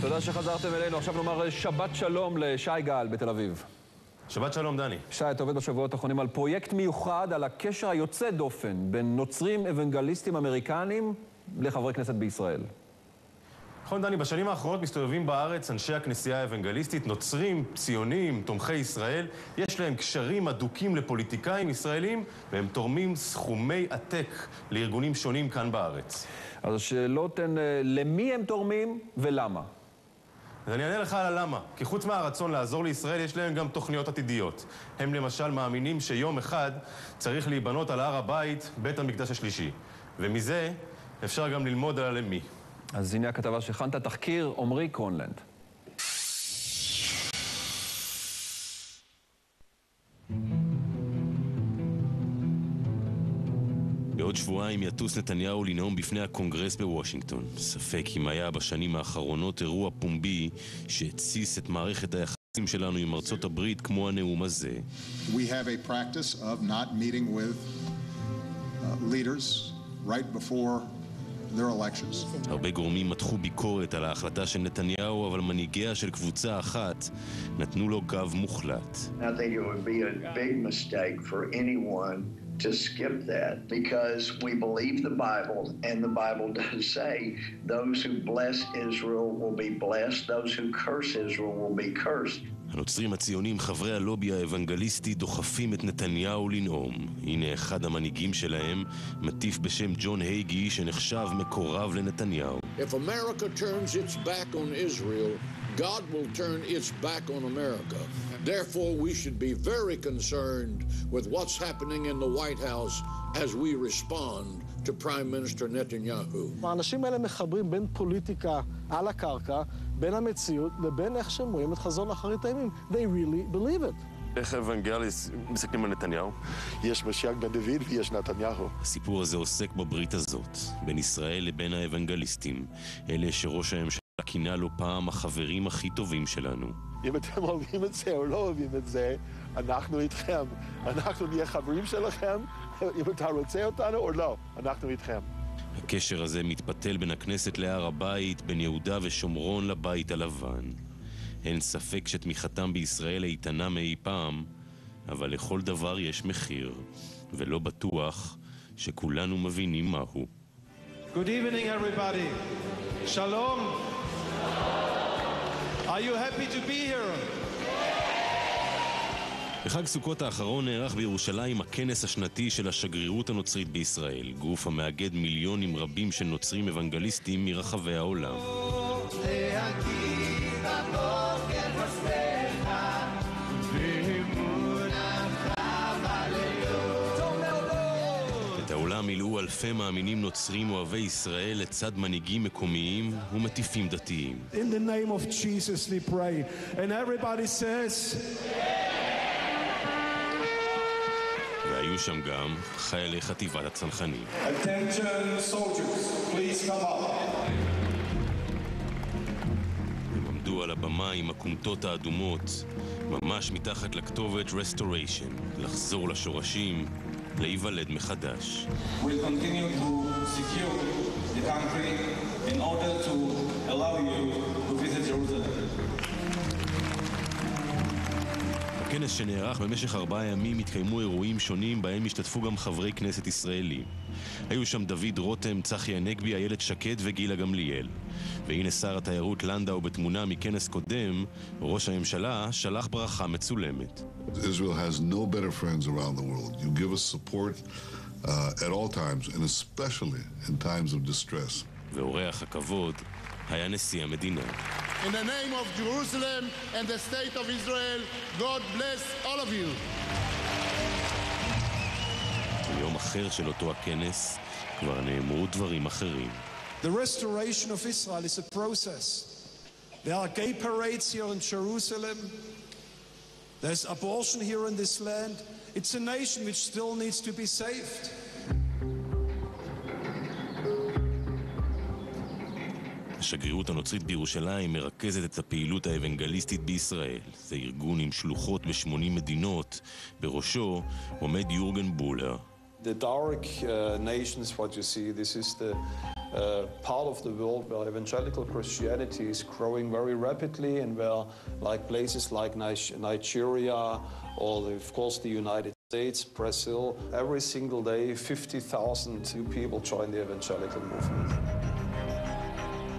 תודה שחזרתם אלינו. עכשיו נאמר שבת שלום לשי גל בתל אביב. שבת שלום דני. שי, אתה עובד בשבועות האחרונים על פרויקט מיוחד על הקשר היוצא דופן בין נוצרים אוונגליסטים אמריקנים לחברי כנסת בישראל. נכון דני, בשנים האחרונות מסתובבים בארץ אנשי הכנסייה האוונגליסטית, נוצרים, ציונים, תומכי ישראל. יש להם קשרים אדוקים לפוליטיקאים ישראלים, והם תורמים סכומי עתק לארגונים שונים כאן בארץ. אז השאלות הן למי הם תורמים ולמה? אז אני אענה לך על הלמה. כי חוץ מהרצון לעזור לישראל, יש להם גם תוכניות עתידיות. הם למשל מאמינים שיום אחד צריך להיבנות על הר הבית בית המקדש השלישי. ומזה אפשר גם ללמוד על הלמי. אז הנה הכתבה שהכנת, תחקיר עומרי קרונלנד. בעוד שבועיים יטוס נתניהו לנאום בפני הקונגרס בוושינגטון. ספק אם היה בשנים האחרונות אירוע פומבי שהציס את מערכת היחסים שלנו עם ארצות הברית כמו הנאום הזה. We have a practice of not meeting with leaders right before their elections. הרבה גורמים מתחו ביקורת על ההחלטה של נתניהו, אבל מנהיגיה של קבוצה אחת נתנו לו גב מוחלט. I think it would be a big mistake for anyone to skip that, because we believe the Bible, and the Bible does say those who bless Israel will be blessed, those who curse Israel will be cursed. הנוצרים הציונים, חברי הלובי האוונגליסטי, דוחפים את נתניהו לנאום. הנה אחד המנהיגים שלהם, מטיף בשם ג'ון הייגי, שנחשב מקורב לנתניהו. If America turns its back on Israel, God will turn its back on America. Therefore, we should be very concerned with what's happening in the White House as we respond to Prime Minister Netanyahu. האנשים האלה מחברים בין פוליטיקה על הקרקע, בין המציאות לבין איך שהם רואים את חזון אחרית הימים. They really believe it. איך אוונגליסט מסתכלים על נתניהו? יש משיח בן דוד ויש נתניהו. הסיפור הזה עוסק בברית הזאת, בין ישראל לבין האוונגליסטים, אלה שראש הממשלה כינה לו פעם החברים הכי טובים שלנו. אם אתם אוהבים את זה או לא אוהבים את זה, אנחנו איתכם. אנחנו נהיה חברים שלכם, אם אתה רוצה אותנו או לא, אנחנו איתכם. הקשר הזה מתפתל בין הכנסת להר הבית, בין יהודה ושומרון לבית הלבן. אין ספק שתמיכתם בישראל איתנה מאי פעם, אבל לכל דבר יש מחיר, ולא בטוח שכולנו מבינים מהו. Good evening everybody. Shalom. Are you happy to be here? בחג סוכות האחרון נערך בירושלים הכנס השנתי של השגרירות הנוצרית בישראל, גוף המאגד מיליונים רבים של נוצרים אוונגליסטים מרחבי העולם. את העולם מילאו אלפי מאמינים נוצרים אוהבי ישראל לצד מנהיגים מקומיים ומטיפים דתיים. In the name of Jesus we pray. And everybody says... והיו שם גם חיילי חטיבת הצנחנים. Attention soldiers, please come up. הם עמדו על הבמה עם הכומתות האדומות, ממש מתחת לכתובת Restoration, לחזור לשורשים, להיוולד מחדש. We'll continue to secure the country in order to allow you to visit Jerusalem. בכנס שנערך במשך 4 ימים התקיימו אירועים שונים בהם השתתפו גם חברי כנסת ישראלים. היו שם דוד רותם, צחי הנגבי, איילת שקד וגילה גמליאל. והנה שר התיירות לנדאו בתמונה מכנס קודם, ראש הממשלה שלח ברכה מצולמת. Israel has no better friends around the world. You give us support at all times, and especially in times of distress. ואורח הכבוד היה נשיא המדינה. In the name of Jerusalem and the state of Israel, God bless all of you. ביום אחר של אותו הכנס כבר נאמרו דברים אחרים. The restoration of Israel is a process. There are gay parades here in Jerusalem. There's abortion here in this land. It's a nation which still needs to be saved. השגרירות הנוצרית בירושלים מרכזת את הפעילות האוונגליסטית בישראל. זה ארגון עם שלוחות ב80 מדינות, בראשו עומד יורגן בולר. The dark nations, what you see, this is the part of the world where evangelical Christianity is growing very rapidly, and where like places like Nigeria or of course the United States, Brazil, every single day 50,000 new people join the evangelical movement.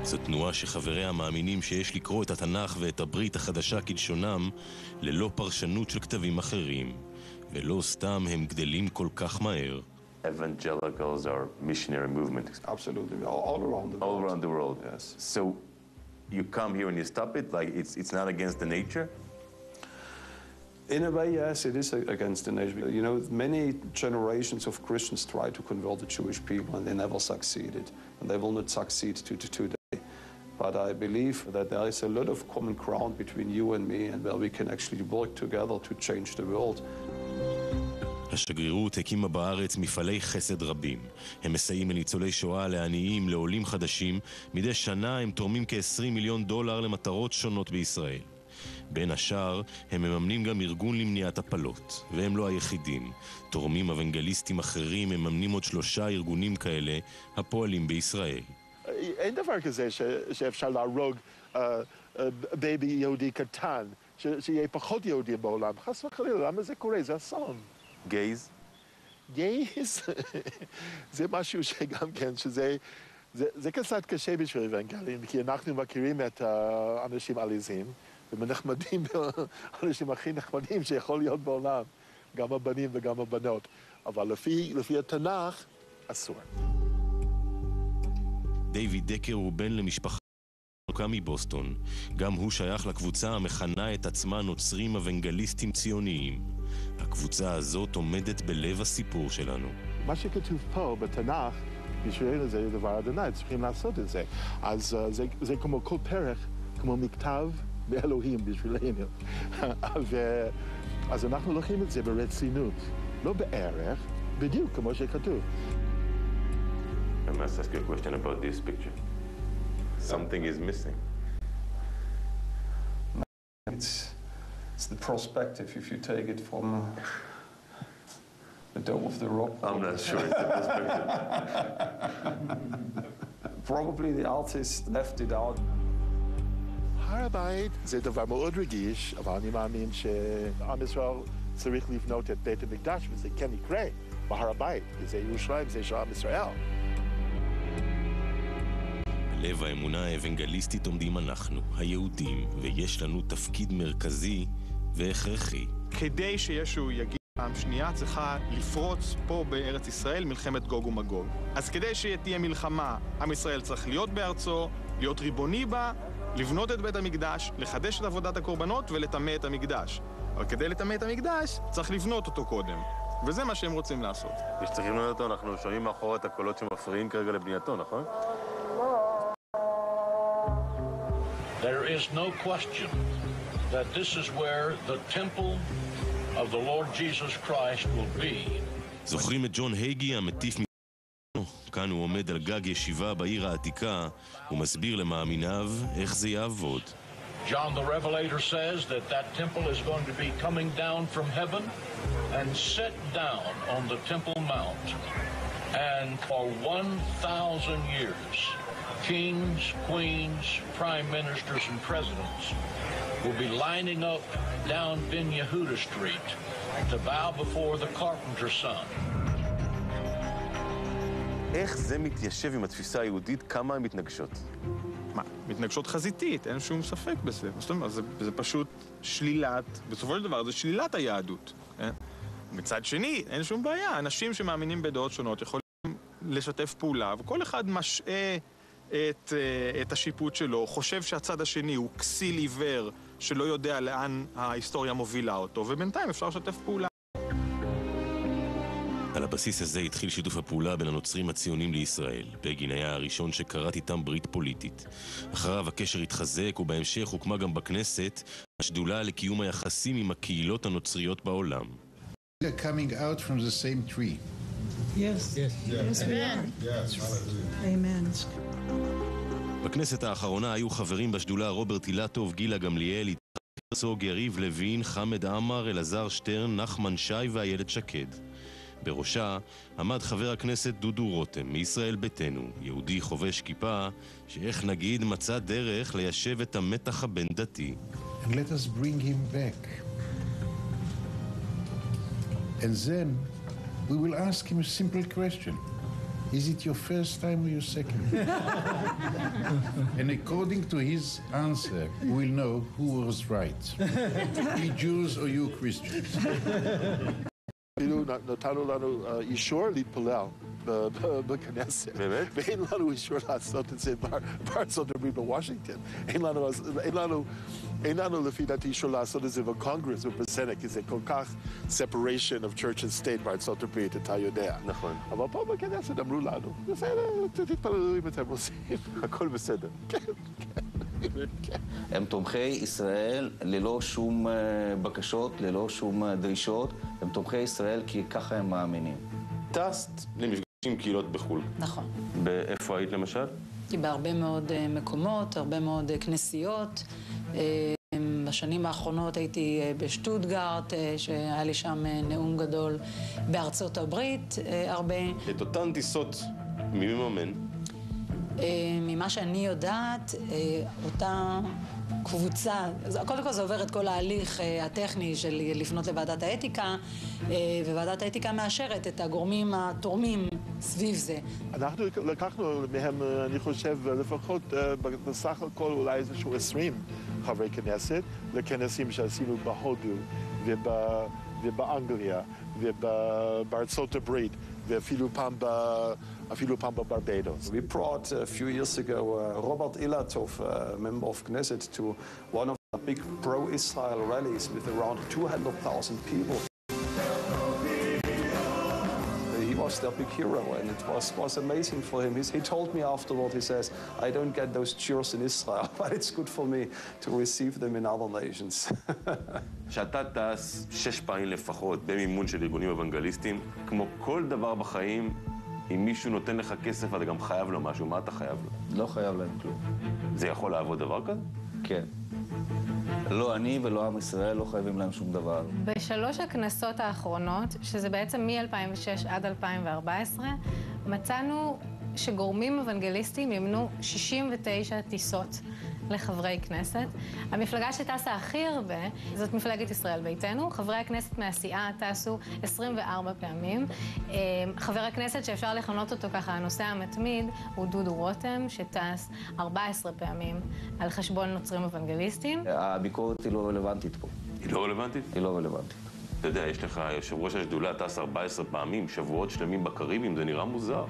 זו תנועה שחבריה מאמינים שיש לקרוא את התנ"ך ואת הברית החדשה כלשונם ללא פרשנות של כתבים אחרים, ולא סתם הם גדלים כל כך מהר. Evangelicals are missionary movement. Absolutely, all around the world. All around the world. Yes. So you come here and you stop it, like it's not against the nature? In a way, yes, it is against the nature. You know, many generations of Christians tried to convert the Jewish people and they never succeeded. And they will not succeed today. But I believe that there is a lot of common ground between you and me, and where we can actually work together to change the world. השגרירות הקימה בארץ מפעלי חסד רבים. הם מסייעים לניצולי שואה, לעניים, לעולים חדשים. מדי שנה הם תורמים כ-$20 מיליון למטרות שונות בישראל. בין השאר, הם מממנים גם ארגון למניעת הפלות, והם לא היחידים. תורמים אוונגליסטים אחרים מממנים עוד 3 ארגונים כאלה הפועלים בישראל. אין דבר כזה שאפשר להרוג בייבי יהודי קטן, שיהיה פחות יהודים בעולם. חס וחלילה, למה זה קורה? זה אסון. גייז? גייז? זה משהו שגם כן, זה קצת קשה בשביל אוונגלים, כי אנחנו מכירים את האנשים עליזים, ונחמדים, האנשים הכי נחמדים שיכול להיות בעולם, גם הבנים וגם הבנות. אבל לפי התנ"ך, אסור. דיוויד דקר הוא בן למשפחה מבוסטון. גם הוא שייך לקבוצה המכנה את עצמה נוצרים אוונגליסטים ציוניים. הקבוצה הזאת עומדת בלב הסיפור שלנו. מה שכתוב פה בתנ"ך, בשבילנו זה דבר אדוני, צריכים לעשות את זה. אז זה כמו כל פרק, כמו מכתב באלוהים בשבילנו. אז אנחנו לוקחים את זה ברצינות, לא בערך, בדיוק כמו שכתוב. I must ask you a question about this picture. Something is missing. It's the perspective if you take it from the dome of the rock. I'm not sure it's the perspective. Probably the artist left it out. הר הבית זה דבר מאוד רגיש, אבל אני מאמין שעם ישראל צריך לבנות את בית המקדש, וזה כן יקרה בהר הבית, וזה ירושלים, זה של עם ישראל. בלב האמונה האוונגליסטית עומדים אנחנו, היהודים, ויש לנו תפקיד מרכזי והכרחי. כדי שישו יגיע פעם שנייה, צריכה לפרוץ פה בארץ ישראל מלחמת גוג ומגוג. אז כדי שתהיה מלחמה, עם ישראל צריך להיות בארצו, להיות ריבוני בה, לבנות את בית המקדש, לחדש את עבודת הקורבנות ולטמא את המקדש. אבל כדי לטמא את המקדש, צריך לבנות אותו קודם. וזה מה שהם רוצים לעשות. כשצריכים לבנות אותו, אנחנו שומעים מאחור את הקולות שמפריעים כרגע לבנייתו, נכון? There is no question that this is where the temple of the Lord Jesus Christ will be. זוכרים את ג'ון הייגי המטיף כאן הוא עומד על גג ישיבה בעיר העתיקה ומסביר למאמיניו איך זה יעבוד. John the Revelator says that that temple is going to be coming down from heaven and set down on the Temple Mount. And for 1,000 years, kings, queens, prime ministers, and presidents will be lining up down Ben Yehuda Street to bow before the carpenter's son. איך זה מתיישב עם התפיסה היהודית? כמה הן מתנגשות? מה? מתנגשות חזיתית, אין שום ספק בזה. זאת אומרת, זה פשוט שלילת, בסופו של דבר זה שלילת היהדות. מצד שני, אין שום בעיה. אנשים שמאמינים בדעות שונות יכולים לשתף פעולה, וכל אחד משעה את השיפוט שלו, חושב שהצד השני הוא כסיל עיוור שלא יודע לאן ההיסטוריה מובילה אותו, ובינתיים אפשר לשתף פעולה. על הבסיס הזה התחיל שיתוף הפעולה בין הנוצרים הציונים לישראל. בגין היה הראשון שקראת איתם ברית פוליטית. אחריו הקשר התחזק ובהמשך הוקמה גם בכנסת השדולה לקיום היחסים עם הקהילות הנוצריות בעולם. Coming out from the same tree. Yes. Yes, we are. Yes. Amen. בכנסת האחרונה היו חברים בשדולה רוברט אילטוב, גילה גמליאל, הרצוג, יריב לוין, חמד עמר, אלעזר שטרן, נחמן שי ואיילת שקד. בראשה עמד חבר הכנסת דודו רותם מישראל ביתנו, יהודי חובש כיפה, שאיך נגיד מצא דרך ליישב את המתח הבין-דתי. And let us bring him back. And then we will ask him a simple question. Is it your first time or your second? And according to his answer, we'll know who was right. You Jews or you Christians. כאילו נתנו לנו אישור להתפלל בכנסת. באמת? ואין לנו אישור לעשות את זה בארצות הברית בוושינגטון. אין לנו לפי דעתי אישור לעשות את זה בקונגרס ובסנט, כי זה כל כך separation of church and state בארצות הברית, אתה יודע. נכון. אבל פה בכנסת אמרו לנו, בסדר, תתפללו אם אתם עושים. הכל בסדר. כן, כן. הם תומכי ישראל ללא שום בקשות, ללא שום דרישות. הם תומכי ישראל כי ככה הם מאמינים. טסת למפגשים עם קהילות בחו"ל. נכון. באיפה היית למשל? הייתי בהרבה מאוד מקומות, הרבה מאוד כנסיות. בשנים האחרונות הייתי בשטוטגרט, שהיה לי שם נאום גדול. בארצות הברית הרבה. את אותן טיסות מי מממן? ממה שאני יודעת, אותה קבוצה, קודם כל זה עובר את כל ההליך הטכני של לפנות לוועדת האתיקה, וועדת האתיקה מאשרת את הגורמים התורמים סביב זה. אנחנו לקחנו מהם, אני חושב, לפחות בסך הכל אולי איזשהו 20 חברי כנסת, לכנסים שעשינו בהודו ובאנגליה ובארצות הברית, ואפילו פעם בברבדוס. We brought a few years ago Robert Ilatov, a member of Knesset, to one of the big pro-Israel rallies with around 200,000 people. He was their big hero, and it was amazing for him. He told me afterward, he says, I don't get those cheers in Israel, but it's good for me to receive them in other nations. שאתה טס 6 פעמים לפחות במימון של ארגונים אוונגליסטים, כמו כל דבר בחיים, אם מישהו נותן לך כסף, אתה גם חייב לו משהו. מה אתה חייב לו? לא חייב להם כלום. זה יכול לעבוד דבר כזה? כן. לא אני ולא עם ישראל לא חייבים להם שום דבר. בשלוש הכנסות האחרונות, שזה בעצם מ-2006 עד 2014, מצאנו שגורמים אוונגליסטים ימנו 69 טיסות לחברי כנסת. המפלגה שטסה הכי הרבה זאת מפלגת ישראל ביתנו. חברי הכנסת מהסיעה טסו 24 פעמים. חבר הכנסת שאפשר לכנות אותו ככה, הנושא המתמיד, הוא דודו רותם, שטס 14 פעמים על חשבון נוצרים אוונגליסטים. הביקורת היא לא רלוונטית פה. היא לא רלוונטית? היא לא רלוונטית. אתה יודע, יש לך יושב ראש השדולה, טס 14 פעמים, שבועות שלמים בקריבים, זה נראה מוזר.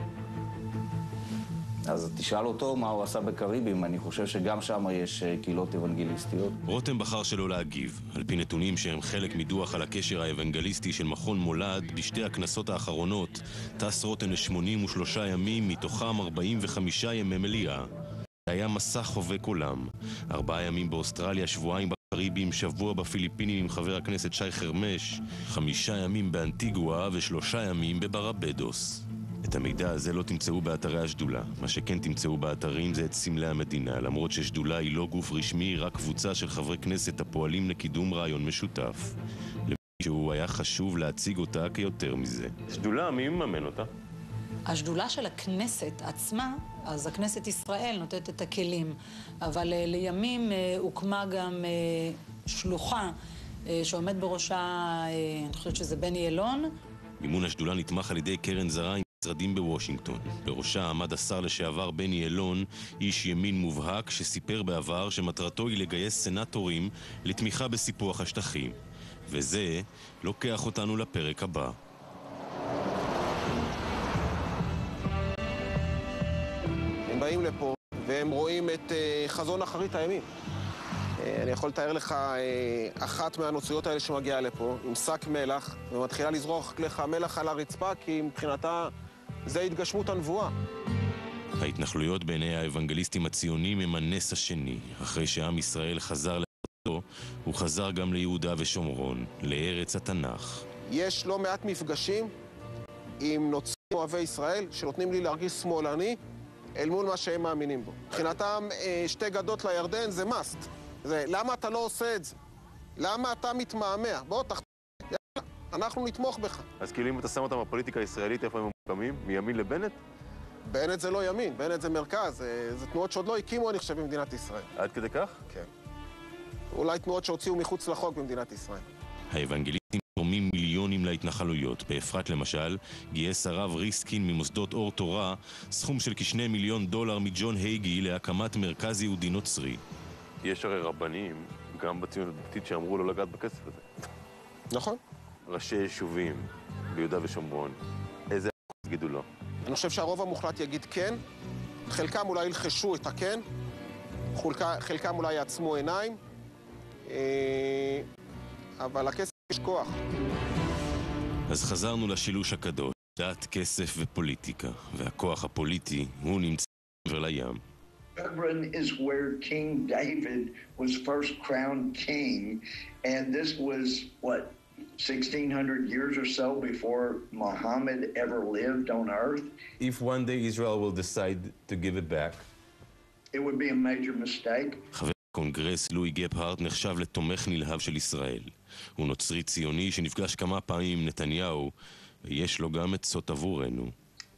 אז תשאל אותו מה הוא עשה בקריבים, אני חושב שגם שם יש קהילות אוונגליסטיות. רותם בחר שלא להגיב, על פי נתונים שהם חלק מדוח על הקשר האוונגליסטי של מכון מולד, בשתי הכנסות האחרונות טס רותם ל83 ימים, מתוכם 45 ימי מליאה. זה היה מסע חובק עולם. 4 ימים באוסטרליה, שבועיים בקריבים, שבוע בפיליפינים עם חבר הכנסת שי חרמש, 5 ימים באנטיגואה ו3 ימים בברבדוס. את המידע הזה לא תמצאו באתרי השדולה. מה שכן תמצאו באתרים זה את סמלי המדינה, למרות ששדולה היא לא גוף רשמי, רק קבוצה של חברי כנסת הפועלים לקידום רעיון משותף. למישהו היה חשוב להציג אותה כיותר מזה. שדולה, מי מממן אותה? השדולה של הכנסת עצמה, אז הכנסת ישראל נותנת את הכלים, אבל לימים הוקמה גם שלוחה שעומד בראשה, אני חושבת שזה בני אלון. מימון השדולה נתמך על ידי קרן זרה עם משרדים בוושינגטון. בראשה עמד השר לשעבר בני אלון, איש ימין מובהק שסיפר בעבר שמטרתו היא לגייס סנטורים לתמיכה בסיפוח השטחים. וזה לוקח אותנו לפרק הבא. הם באים לפה והם רואים את חזון אחרית הימים. אני יכול לתאר לך אחת מהנוצריות האלה שמגיעה לפה עם שק מלח ומתחילה לזרוק לך מלח על הרצפה, כי מבחינתה זה התגשמות הנבואה. ההתנחלויות בעיני האוונגליסטים הציונים הם הנס השני. אחרי שעם ישראל חזר לארצו, הוא חזר גם ליהודה ושומרון, לארץ התנ"ך. יש לא מעט מפגשים עם נוצרים אוהבי ישראל שנותנים לי להרגיש שמאלני אל מול מה שהם מאמינים בו. מבחינתם 2 גדות לירדן זה must. למה אתה לא עושה את זה? למה אתה מתמהמה? בוא, יאללה, אנחנו נתמוך בך. אז כאילו אם אתה שם אותם בפוליטיקה הישראלית, איפה הם ממוקמים? מימין לבנט? בנט זה לא ימין, בנט זה מרכז. זה תנועות שעוד לא הקימו, אני חושב, במדינת ישראל. עד כדי כך? כן. אולי תנועות שהוציאו מחוץ לחוק במדינת ישראל. האוונגליסטים תורמים מיליונים להתנחלויות. באפרת למשל, גייס הרב ריסקין ממוסדות אור תורה סכום של כ$2 מיליון מג'ון הייגי להקמת מרכז יהודי נוצרי. יש הרי רבנים, גם בציונות הדתית, שאמרו לא לגעת בכסף הזה. נכון. ראשי יישובים ביהודה ושומרון, איזה יגידו לא? אני חושב שהרוב המוחלט יגיד כן, חלקם אולי ילחשו את הכן, חלקם אולי יעצמו עיניים, אבל הכסף יש כוח. אז חזרנו לשילוש הקדוש, דת, כסף ופוליטיקה, והכוח הפוליטי הוא נמצא מעבר לים. Hebron is where King David was first crowned king, and this was, what, 1,600 years or so before Muhammad ever lived on earth? If one day Israel will decide to give it back, it would be a major mistake. חבר הקונגרס לואי גפהארט נחשב לתומך נלהב של ישראל. הוא נוצרי ציוני שנפגש כמה פעמים עם נתניהו, ויש לו גם עצות עבורנו.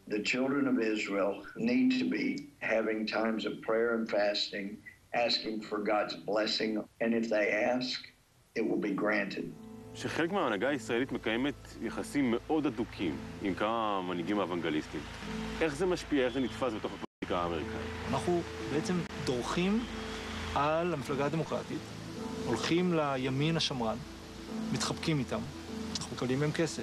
The children of Israel need to be having times of prayer and fasting, asking for God's blessing, and if they ask, it will be granted. שחלק מההנהגה הישראלית מקיימת יחסים מאוד הדוקים עם כמה מנהיגים האוונגליסטים. איך זה משפיע, איך זה נתפס בתוך הפוליטיקה האמריקאית? אנחנו בעצם דורכים על המפלגה הדמוקרטית, הולכים לימין השמרן, מתחבקים איתם, אנחנו מקבלים מהם כסף,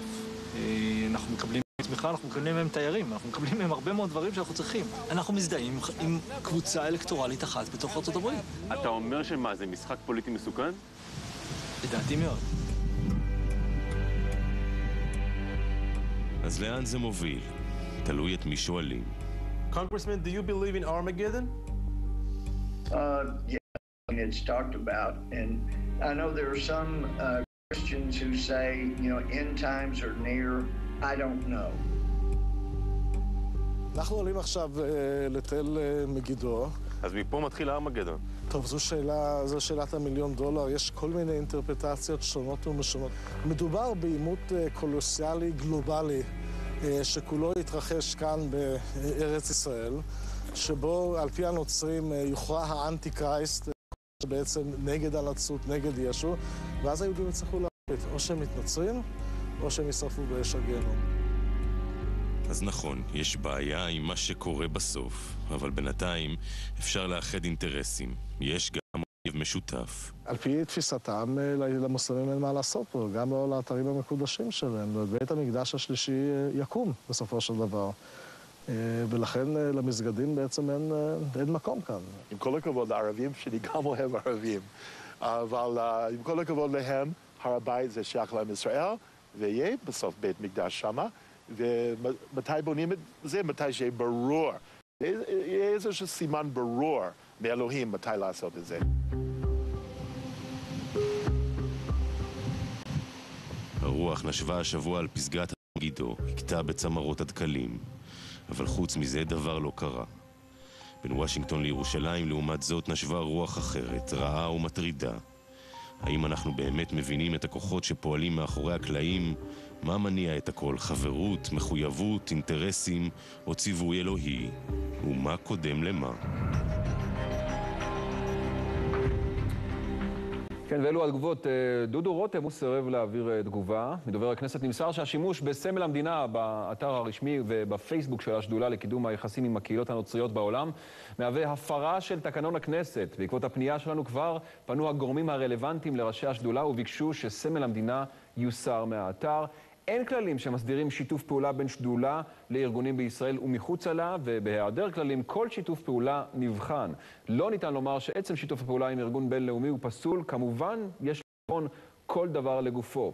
אנחנו מקבלים תמיכה, אנחנו מקבלים מהם תיירים, אנחנו מקבלים מהם הרבה מאוד דברים שאנחנו צריכים. אנחנו מזדהים עם קבוצה אלקטורלית אחת בתוך ארצות הברית. אתה אומר שמה, זה משחק פוליטי מסוכן? לדעתי מאוד. אז לאן זה מוביל? תלוי את מי שואלים. Congressman, do you believe in Armageddon? Yeah, it's talked about, and I know there are some Christians who say, you know, end times are near. I don't know. אנחנו עולים עכשיו לתל מגידו. אז מפה מתחיל הארמגדון. טוב, זו שאלת $1 מיליון. יש כל מיני אינטרפטציות שונות ומשונות. מדובר בעימות קולוסיאלי גלובלי שכולו יתרחש כאן בארץ ישראל, שבו על פי הנוצרים יוכרע האנטי-קרייסט, שבעצם נגד הנצרות, נגד ישו, ואז היהודים יצטרכו להחליט, או שהם מתנצרים, או שהם ישרפו באש הגיהנום. אז נכון, יש בעיה עם מה שקורה בסוף, אבל בינתיים אפשר לאחד אינטרסים. יש גם אויב משותף. על פי תפיסתם, למוסלמים אין מה לעשות פה, גם לא לאתרים המקודשים שלהם. בית המקדש השלישי יקום בסופו של דבר. ולכן למסגדים בעצם אין מקום כאן. עם כל הכבוד לערבים, שאני גם אוהב ערבים, אבל עם כל הכבוד להם, הר הבית זה שייך להם ישראל, ויהיה בסוף בית מקדש שמה, ומתי בונים את זה? מתי שיהיה ברור. יהיה איזשהו סימן ברור מאלוהים מתי לעשות את זה. הרוח נשבה השבוע על פסגת מגידו, הכתה בצמרות הדקלים. אבל חוץ מזה דבר לא קרה. בין וושינגטון לירושלים, לעומת זאת, נשבה רוח אחרת, רעה ומטרידה. האם אנחנו באמת מבינים את הכוחות שפועלים מאחורי הקלעים? מה מניע את הכל? חברות, מחויבות, אינטרסים או ציווי אלוהי? ומה קודם למה? כן, ואלו התגובות. דודו רותם הוא סירב להעביר תגובה. מדובר הכנסת נמסר שהשימוש בסמל המדינה באתר הרשמי ובפייסבוק של השדולה לקידום היחסים עם הקהילות הנוצריות בעולם מהווה הפרה של תקנון הכנסת. בעקבות הפנייה שלנו כבר פנו הגורמים הרלוונטיים לראשי השדולה וביקשו שסמל המדינה יוסר מהאתר. אין כללים שמסדירים שיתוף פעולה בין שדולה לארגונים בישראל ומחוצה לה, ובהיעדר כללים כל שיתוף פעולה נבחן. לא ניתן לומר שעצם שיתוף הפעולה עם ארגון בינלאומי הוא פסול. כמובן, יש לבחון כל דבר לגופו.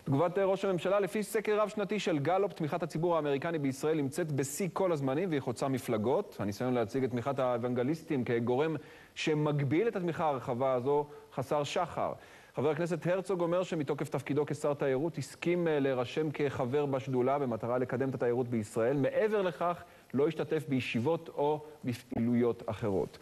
תגובת ראש הממשלה: לפי סקר רב שנתי של גלופ, תמיכת הציבור האמריקני בישראל נמצאת בשיא כל הזמנים והיא חוצה מפלגות. הניסיון להציג את תמיכת האוונגליסטים כגורם שמגביל את התמיכה הרחבה הזו חסר שחר. חבר הכנסת הרצוג אומר שמתוקף תפקידו כשר תיירות הסכים להירשם כחבר בשדולה במטרה לקדם את התיירות בישראל. מעבר לכך, לא השתתף בישיבות או בפעילויות אחרות.